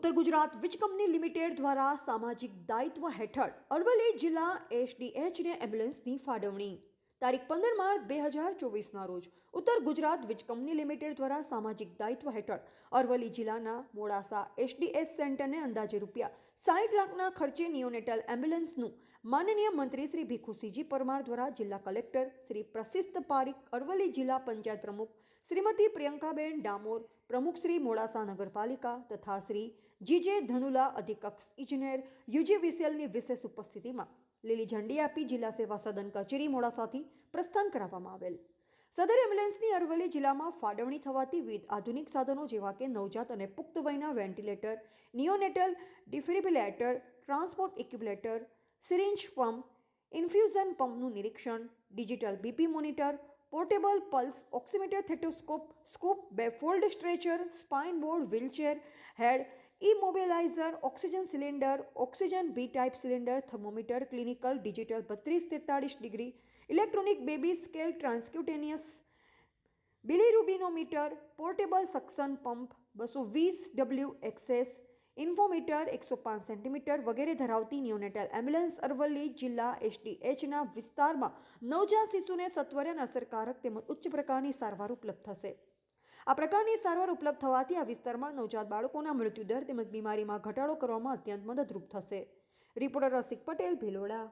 ઉત્તર ગુજરાત વીજ company limited દ્વારા સામાજિક દાયિત્વ હેઠળ અરવલ્લી જિલ્લા એસડીએચને એમ્બ્યુલન્સની ફાળવણી તારીખ 15 માર્ચ 2024ના રોજ ઉત્તર ગુજરાત વીજ કંપની લિમિટેડ દ્વારા સામાજિક દાયિત્વ હેઠળ અરવલ્લી જિલ્લાના મોડાસા એસડીએચ સેન્ટરને અંદાજે રૂપિયા 60 લાખના ખર્ચે નિયોનેટલ એમ્બ્યુલન્સનું માનનીય મંત્રી શ્રી ભીખુસિંહજી પરમાર દ્વારા જિલ્લા કલેક્ટર શ્રી પ્રશિસ્ત પારીખ, અરવલ્લી જિલ્લા પંચાયત પ્રમુખ શ્રીમતી પ્રિયંકાબેન ડામોર, પ્રમુખ શ્રી મોડાસા નગરપાલિકા તથા શ્રી જીજે ધનુલા, અધિક્ષક ઇજનેર યુજીવીસીએલની વિશેષ ઉપસ્થિતિમાં લીલી ઝંડી આપી જિલ્લા સેવા સદન કચેરી મોડાસાથી પ્રસ્થાન કરાવવામાં આવેલ. સદર એમ્બ્યુલન્સની અરવલ્લી જિલ્લામાં ફાળવણી થવાથી વિવિધ આધુનિક સાધનો જેવા કે નવજાત અને પુખ્ત વયના વેન્ટિલેટર, નિયોનેટલ ડિફિબ્રિલેટર, ટ્રાન્સપોર્ટ ઇક્વિલેટર, સિરિંજ પંપ, ઇન્ફ્યુઝન પંપનું નિરીક્ષણ, digital BP monitor, portable pulse oximeter, stethoscope, scoop, 2 fold stretcher, spine board, wheelchair head, immobiliser, oxygen cylinder, oxygen B type cylinder, thermometer, clinical, digital 32-43 degree, electronic baby scale, transcutaneous bilirubinometer, portable suction pump, 220 W એક્સેસ ઇન્ફોમીટર, 105 centimetre વગેરે ધરાવતી neonatal ambulance Aravalli જિલ્લા એસડીએચના વિસ્તારમાં નવજાત શિશુને સત્વરે અને અસરકારક તેમજ ઉચ્ચ પ્રકારની સારવાર ઉપલબ્ધ થશે. આ પ્રકારની સારવાર ઉપલબ્ધ થવાથી આ વિસ્તારમાં નવજાત બાળકોના મૃત્યુદર તેમજ બીમારીમાં ઘટાડો કરવામાં અત્યંત મદદરૂપ થશે. રિપોર્ટર રસિક પટેલ, ભિલોડા.